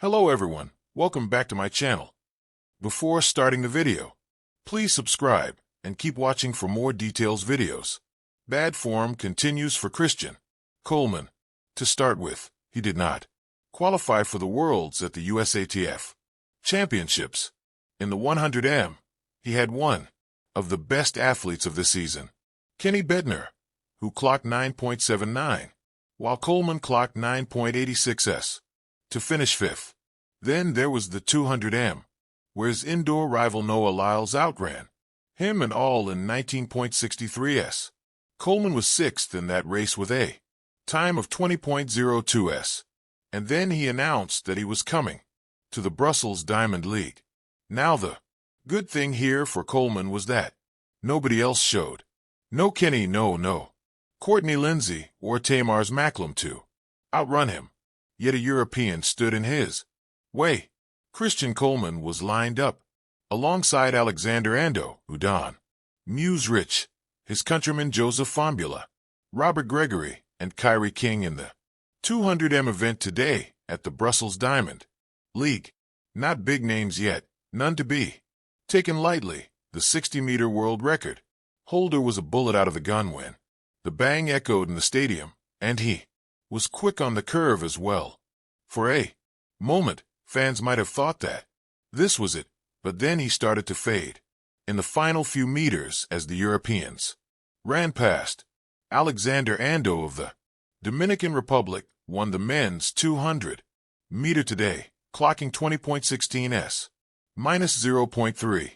Hello everyone, welcome back to my channel. Before starting the video, please subscribe and keep watching for more details videos. Bad form continues for Christian Coleman. To start with, he did not qualify for the Worlds at the USATF Championships. In the 100m, he had one of the best athletes of this season, Kenny Bednar, who clocked 9.79, while Coleman clocked 9.86s. To finish fifth. Then there was the 200m, where his indoor rival Noah Lyles outran him and all in 19.63s. Coleman was sixth in that race with a time of 20.02s, and then he announced that he was coming to the Brussels Diamond League. Now the good thing here for Coleman was that nobody else showed. No Kenny, no Courtney Lindsay or Tamar's Macklem to outrun him. Yet a European stood in his way. Christian Coleman was lined up alongside Alexander Ando, Udon, Muse Rich, his countryman Joseph Fombula, Robert Gregory, and Kyrie King in the 200m event today at the Brussels Diamond League. Not big names yet, none to be taken lightly. The 60-meter world record holder was a bullet out of the gun when the bang echoed in the stadium, and he was quick on the curve as well. For a moment, fans might have thought that this was it, but then he started to fade in the final few meters as the Europeans ran past. Alexander Ando of the Dominican Republic won the men's 200-meter today, clocking 20.16s, minus 0.3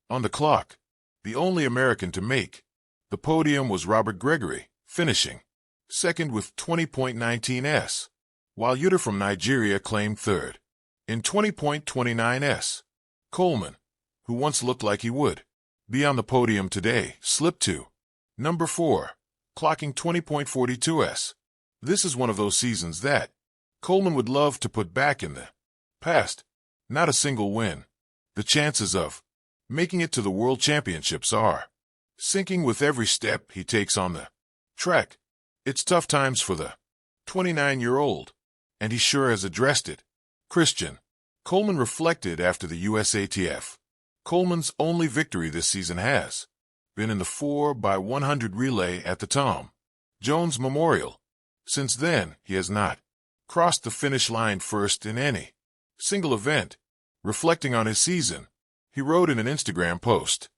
on the clock. The only American to make the podium was Robert Gregory, finishing second with 20.19s, while Yuta from Nigeria claimed third in 20.29s. Coleman, who once looked like he would be on the podium today, slipped to number 4, clocking 20.42s. This is one of those seasons that Coleman would love to put back in the past. Not a single win. The chances of making it to the World Championships are sinking with every step he takes on the track. It's tough times for the 29-year-old, and he sure has addressed it. Christian Coleman reflected after the USATF. Coleman's only victory this season has been in the 4x100 relay at the Tom Jones Memorial. Since then, he has not crossed the finish line first in any single event. Reflecting on his season, he wrote in an Instagram post,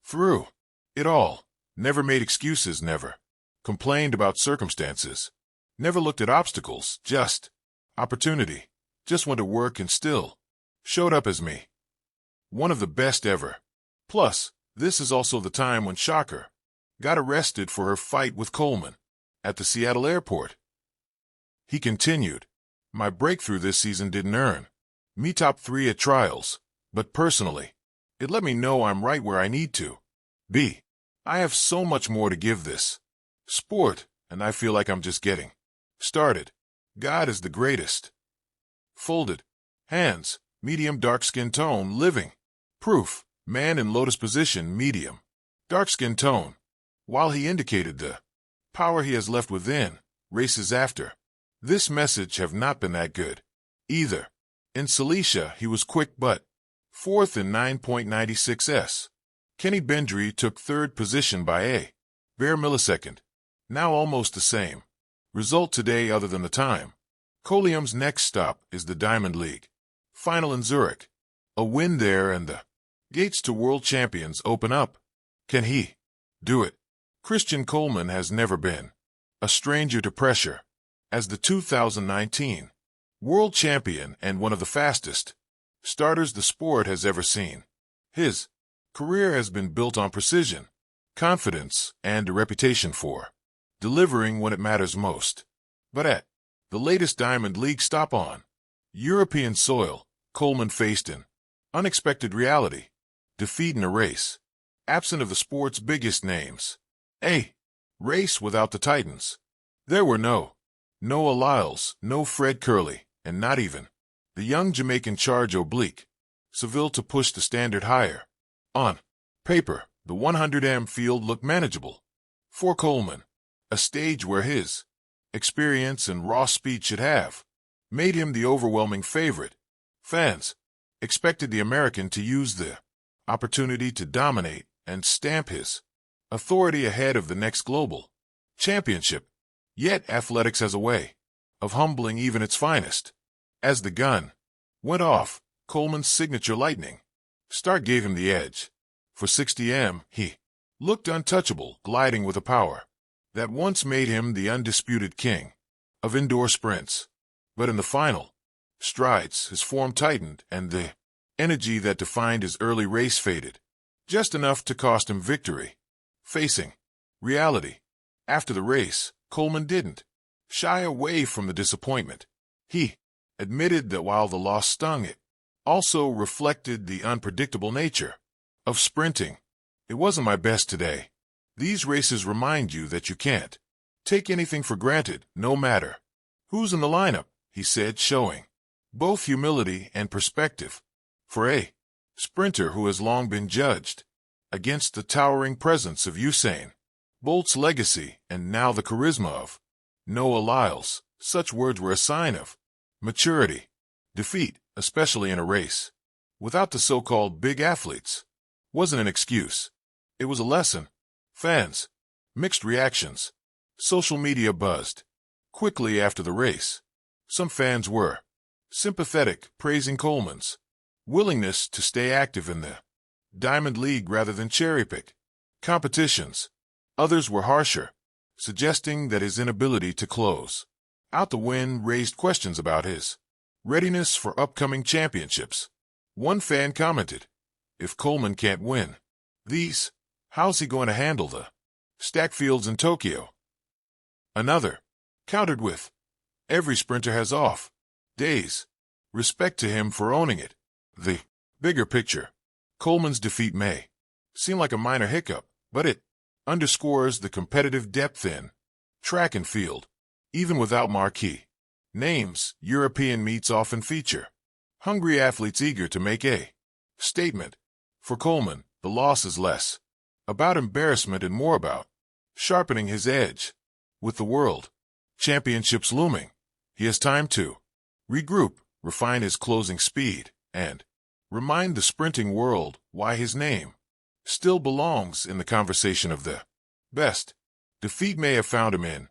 "Through it all, never made excuses, never complained about circumstances, never looked at obstacles, just opportunity, just went to work and still showed up as me. One of the best ever. Plus, this is also the time when Sha'carri got arrested for her fight with Coleman at the Seattle airport." He continued, "My breakthrough this season didn't earn me top 3 at trials, but personally, it let me know I'm right where I need to be. I have so much more to give this sport, and I feel like I'm just getting started. God is the greatest." Folded hands, medium dark skin tone, living proof, man in lotus position, medium dark skin tone. While he indicated the power he has left within, races after this message have not been that good either. In Cilicia, he was quick but fourth in 9.96s. Kenny Bednar took third position by a bare millisecond. Now almost the same result today other than the time. Coleman's next stop is the Diamond League final in Zurich. A win there and the gates to world champions open up. Can he do it? Christian Coleman has never been a stranger to pressure. As the 2019 world champion and one of the fastest starters the sport has ever seen, his career has been built on precision, confidence, and a reputation for delivering when it matters most. But at the latest Diamond League stop on European soil, Coleman faced an unexpected reality: defeat in a race absent of the sport's biggest names. A race without the titans. There were no Noah Lyles, no Fred Kerley, and not even the young Jamaican Charge Oblique Seville to push the standard higher. On paper, the 100m field looked manageable for Coleman, a stage where his experience and raw speed should have made him the overwhelming favorite. Fans expected the American to use the opportunity to dominate and stamp his authority ahead of the next global championship. Yet athletics has a way of humbling even its finest. As the gun went off, Coleman's signature lightning start gave him the edge. For 60m, he looked untouchable, gliding with a power that once made him the undisputed king of indoor sprints. But in the final strides, his form tightened and the energy that defined his early race faded, just enough to cost him victory. Facing reality after the race, Coleman didn't shy away from the disappointment. He admitted that while the loss stung, it also reflected the unpredictable nature of sprinting. It wasn't my best today. These races remind you that you can't take anything for granted, no matter who's in the lineup, he said, showing both humility and perspective. For a sprinter who has long been judged against the towering presence of Usain Bolt's legacy and now the charisma of Noah Lyles, such words were a sign of maturity. Defeat, especially in a race without the so-called big athletes, wasn't an excuse. It was a lesson. Fans mixed reactions. Social media buzzed quickly after the race. Some fans were sympathetic, praising Coleman's willingness to stay active in the Diamond League rather than cherry-pick competitions. Others were harsher, suggesting that his inability to close out the win raised questions about his readiness for upcoming championships. One fan commented, "If Coleman can't win these, how's he going to handle the stacked fields in Tokyo?" Another countered with, "Every sprinter has off days. Respect to him for owning it." The bigger picture. Coleman's defeat may seem like a minor hiccup, but it underscores the competitive depth in track and field. Even without marquee names, European meets often feature hungry athletes eager to make a statement. For Coleman, the loss is less about embarrassment and more about sharpening his edge. With the World Championships looming, he has time to regroup, refine his closing speed, and remind the sprinting world why his name still belongs in the conversation of the best. Defeat may have found him in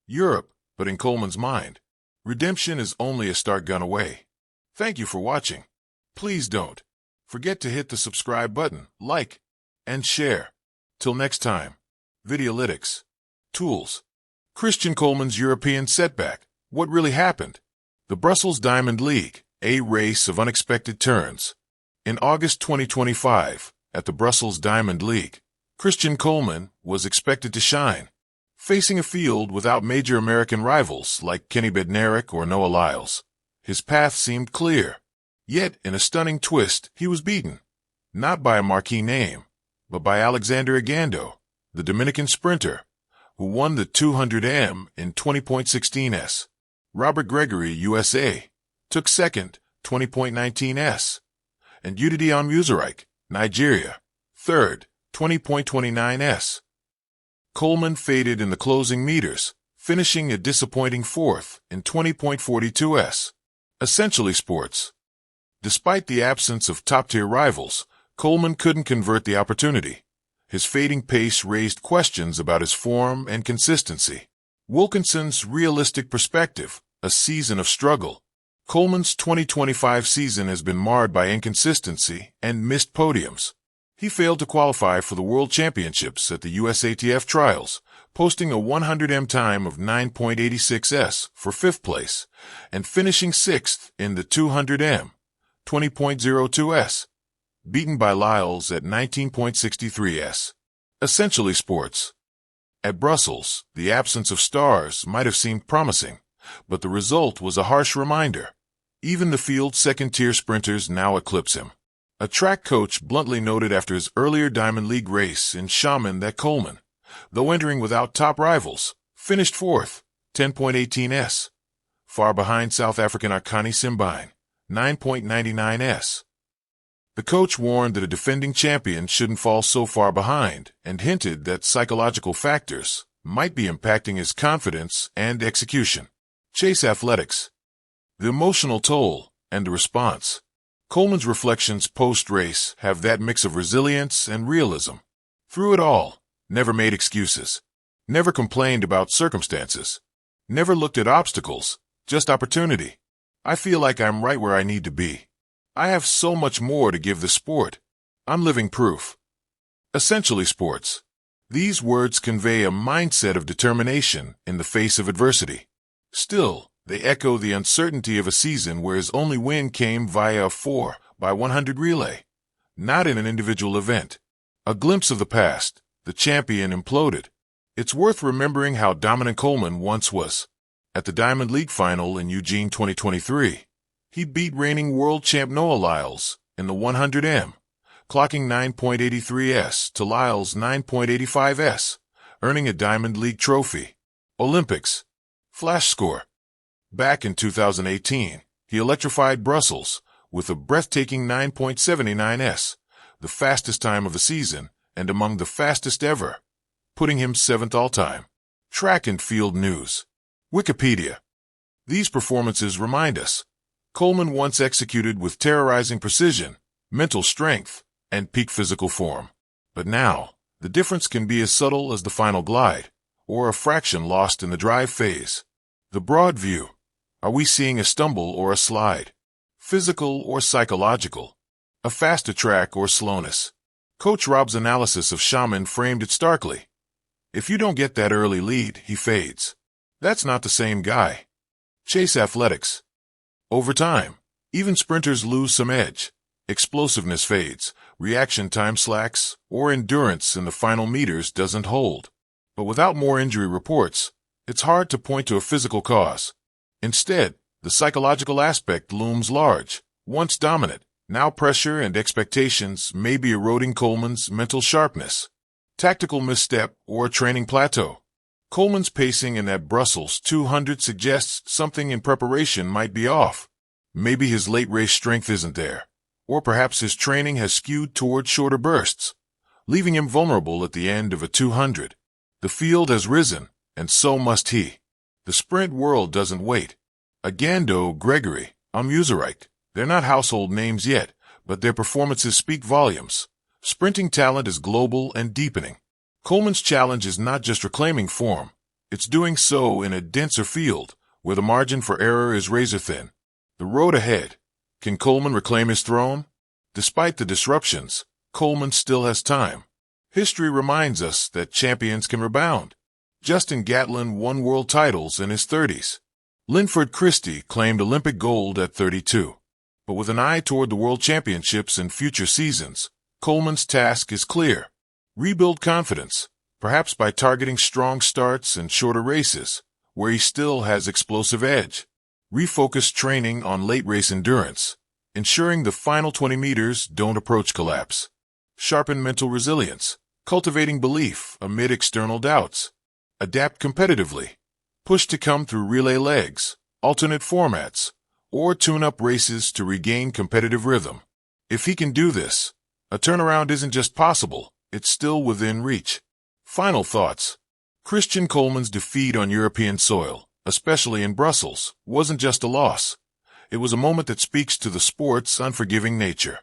Europe, but in Coleman's mind, redemption is only a start gun away. Thank you for watching. Please don't forget to hit the subscribe button, like, and share. Till next time, Videolytics. Tools. Christian Coleman's European setback. What really happened? The Brussels Diamond League, a race of unexpected turns. In August 2025, at the Brussels Diamond League, Christian Coleman was expected to shine, facing a field without major American rivals like Kenny Bednarek or Noah Lyles. His path seemed clear. Yet, in a stunning twist, he was beaten, not by a marquee name, but by Alexander Agando, the Dominican sprinter, who won the 200m in 20.16s. Robert Gregory, USA, took second, 20.19s. And Udidion Musareik, Nigeria, third, 20.29s. Coleman faded in the closing meters, finishing a disappointing fourth in 20.42s. Essentially sports. Despite the absence of top-tier rivals, Coleman couldn't convert the opportunity. His fading pace raised questions about his form and consistency. Wilkinson's realistic perspective, a season of struggle. Coleman's 2025 season has been marred by inconsistency and missed podiums. He failed to qualify for the World Championships at the USATF trials, posting a 100m time of 9.86s for fifth place, and finishing sixth in the 200m, 20.02s, beaten by Lyles at 19.63s. Essentially sports. At Brussels, the absence of stars might have seemed promising, but the result was a harsh reminder. Even the field's second-tier sprinters now eclipse him. A track coach bluntly noted after his earlier Diamond League race in Shaman that Coleman, though entering without top rivals, finished fourth, 10.18s, far behind South African Akani Simbine, 9.99s. The coach warned that a defending champion shouldn't fall so far behind and hinted that psychological factors might be impacting his confidence and execution. Chase athletics. The emotional toll. and the response. Coleman's reflections post-race have that mix of resilience and realism. Through it all, never made excuses. Never complained about circumstances. Never looked at obstacles, just opportunity. I feel like I'm right where I need to be. I have so much more to give the sport. I'm living proof. Essentially sports. These words convey a mindset of determination in the face of adversity. Still, they echo the uncertainty of a season where his only win came via a 4x100 relay, not in an individual event. A glimpse of the past, the champion imploded. It's worth remembering how dominant Coleman once was. At the Diamond League final in Eugene 2023, he beat reigning world champ Noah Lyles in the 100m, clocking 9.83s to Lyles' 9.85s, earning a Diamond League trophy. Olympics. Flash score. Back in 2018, he electrified Brussels with a breathtaking 9.79s, the fastest time of the season and among the fastest ever, putting him 7th all-time. Track and field news. Wikipedia. These performances remind us, Coleman once executed with terrorizing precision, mental strength, and peak physical form. But now, the difference can be as subtle as the final glide, or a fraction lost in the drive phase. The broad view. Are we seeing a stumble or a slide? Physical or psychological? A faster track or slowness? Coach Rob's analysis of Shaman framed it starkly. If you don't get that early lead, he fades. That's not the same guy. Chase athletics. Over time, even sprinters lose some edge. Explosiveness fades, reaction time slacks, or endurance in the final meters doesn't hold. But without more injury reports, it's hard to point to a physical cause. Instead, the psychological aspect looms large. Once dominant, now pressure and expectations may be eroding Coleman's mental sharpness. Tactical misstep or training plateau. Coleman's pacing in that Brussels 200 suggests something in preparation might be off. Maybe his late race strength isn't there. Or perhaps his training has skewed toward shorter bursts, leaving him vulnerable at the end of a 200. The field has risen, and so must he. The sprint world doesn't wait. Agando, Gregory, Amuserite, they're not household names yet, but their performances speak volumes. Sprinting talent is global and deepening. Coleman's challenge is not just reclaiming form, it's doing so in a denser field, where the margin for error is razor-thin. The road ahead. Can Coleman reclaim his throne? Despite the disruptions, Coleman still has time. History reminds us that champions can rebound. Justin Gatlin won world titles in his 30s. Linford Christie claimed Olympic gold at 32. But with an eye toward the world championships in future seasons, Coleman's task is clear. Rebuild confidence, perhaps by targeting strong starts and shorter races, where he still has explosive edge. Refocus training on late race endurance, ensuring the final 20 meters don't approach collapse. Sharpen mental resilience, cultivating belief amid external doubts. Adapt competitively. Push to come through relay legs, alternate formats, or tune up races to regain competitive rhythm. If he can do this, a turnaround isn't just possible, it's still within reach. Final thoughts. Christian Coleman's defeat on European soil, especially in Brussels, wasn't just a loss. It was a moment that speaks to the sport's unforgiving nature.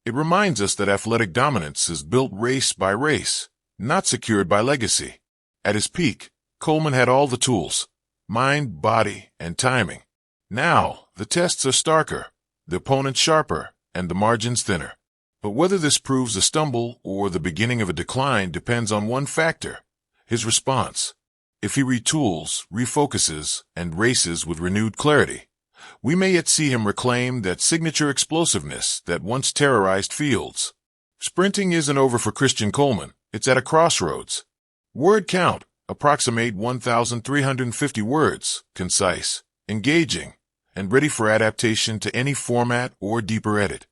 It reminds us that athletic dominance is built race by race, not secured by legacy. At his peak, Coleman had all the tools: mind, body, and timing. Now, the tests are starker, the opponent sharper, and the margins thinner. But whether this proves a stumble or the beginning of a decline depends on one factor: his response. If he retools, refocuses, and races with renewed clarity, we may yet see him reclaim that signature explosiveness that once terrorized fields. Sprinting isn't over for Christian Coleman, it's at a crossroads. Word count, approximate 1,350 words, concise, engaging, and ready for adaptation to any format or deeper edit.